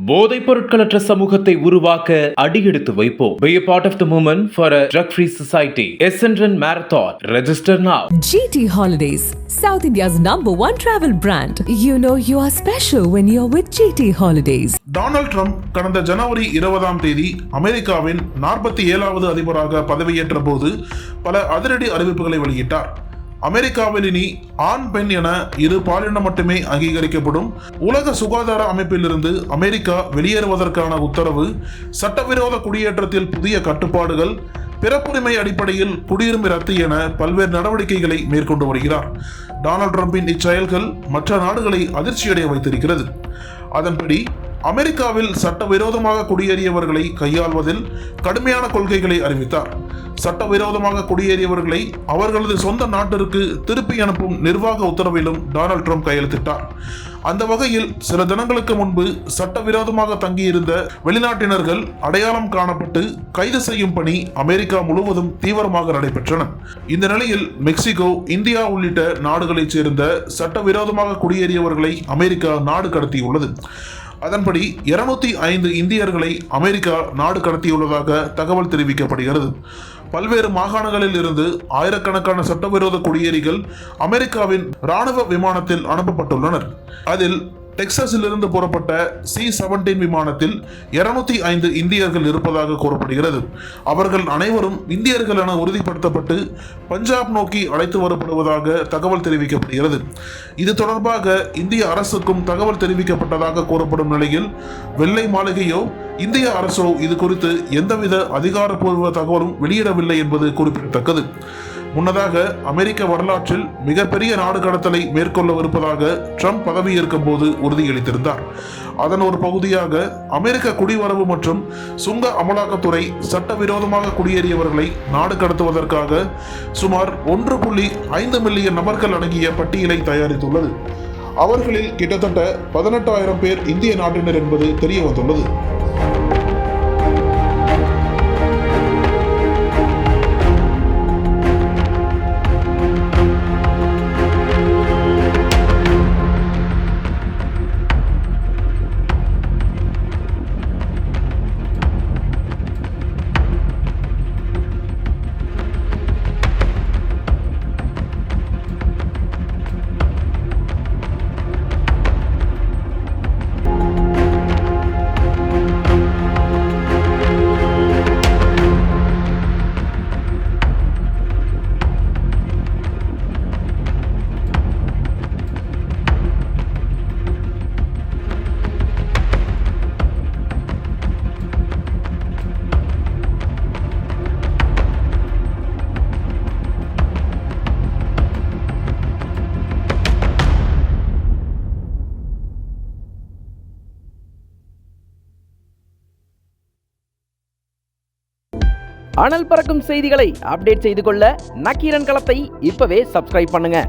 போதைப் பொருட்களற்ற சமூகத்தை உருவாக்க அடியெடுத்து வைப்போம். Be a part of the movement for a drug-free society. Essendon Marathon. Register now. GT Holidays, South India's #1 travel brand. You know you are special when you're with GT Holidays. Donald Trump கடந்த ஜனவரி 20ஆம் தேதி அமெரிக்காவின் 47வது அதிபராக பதவியேற்ற போது பல அதிரடி அறிவிப்புகளை வெளியிட்டார். அமெரிக்காவில் இனி ஆண் பெண் என இரு பாலினம் மட்டுமே அங்கீகரிக்கப்படும், உலக சுகாதார அமைப்பிலிருந்து அமெரிக்கா வெளியேறுவதற்கான உத்தரவு, சட்டவிரோத குடியேற்றத்தில் புதிய கட்டுப்பாடுகள், பிறப்புரிமை அடிப்படையில் குடியுரிமை ரத்து என பல்வேறு நடவடிக்கைகளை மேற்கொண்டு வருகிறார். டொனால்ட் ட்ரம்பின் இச்செயல்கள் மற்ற நாடுகளை அதிர்ச்சியடைய வைத்திருக்கிறது. அதன்படி அமெரிக்காவில் சட்டவிரோதமாக குடியேறியவர்களை கையாள்வதில் கடுமையான கொள்கைகளை அறிவித்தார். சட்டவிரோதமாக குடியேறியவர்களை அவர்களது சொந்த நாட்டிற்கு திருப்பி அனுப்பும் நிர்வாக உத்தரவிலும் டொனால்ட் ட்ரம்ப் கையெழுத்திட்டார். அந்த வகையில் சில தினங்களுக்கு முன்பு சட்டவிரோதமாக தங்கியிருந்த வெளிநாட்டினர்கள் அடையாளம் காணப்பட்டு கைது செய்யும் பணி அமெரிக்கா முழுவதும் தீவிரமாக நடைபெற்றன. இந்த நிலையில் மெக்சிகோ, இந்தியா உள்ளிட்ட நாடுகளைச் சேர்ந்த சட்டவிரோதமாக குடியேறியவர்களை அமெரிக்கா நாடு கடத்தியுள்ளது. அதன்படி 205 இந்தியர்களை அமெரிக்கா நாடு கடத்தியுள்ளதாக தகவல் தெரிவிக்கப்படுகிறது. பல்வேறு மாகாணங்களில் இருந்து ஆயிரக்கணக்கான சட்டவிரோத குடியேறிகள் அமெரிக்காவின் இராணுவ விமானத்தில் அனுப்பப்பட்டுள்ளனர். அதில் டெக்சாஸில் இருந்து புறப்பட்ட C-17 விமானத்தில் 205 இந்தியர்கள் இருப்பதாக கூறப்படுகிறது. அவர்கள் அனைவரும் இந்தியர்கள் என உறுதிப்படுத்தப்பட்டு பஞ்சாப் நோக்கி அழைத்து வரப்படுவதாக தகவல் தெரிவிக்கப்படுகிறது. இது தொடர்பாக இந்திய அரசுக்கும் தகவல் தெரிவிக்கப்பட்டதாக கூறப்படும் நிலையில் வெள்ளை மாளிகையோ இந்திய அரசோ இது குறித்து எந்தவித அதிகாரப்பூர்வ தகவலும் வெளியிடவில்லை என்பது குறிப்பிடத்தக்கது. முன்னதாக அமெரிக்க வரலாற்றில் மிகப்பெரிய நாடு கடத்தலை மேற்கொள்ளவிருப்பதாக ட்ரம்ப் பதவியேற்கும் போது உறுதியளித்திருந்தார். அதன் ஒரு பகுதியாக அமெரிக்க குடிவரவு மற்றும் சுங்க அமலாக்கத்துறை சட்டவிரோதமாக குடியேறியவர்களை நாடு கடத்துவதற்காக சுமார் 1.5 மில்லியன் நபர்கள் அடங்கிய பட்டியலை தயாரித்துள்ளது. அவர்களில் கிட்டத்தட்ட 18,000 பேர் இந்திய நாட்டினர் என்பது தெரிய வந்துள்ளது. அனல் பறக்கும் செய்திகளை அப்டேட் செய்து கொள்ள நக்கீரன் களத்தை இப்பவே சப்ஸ்கிரைப் பண்ணுங்க.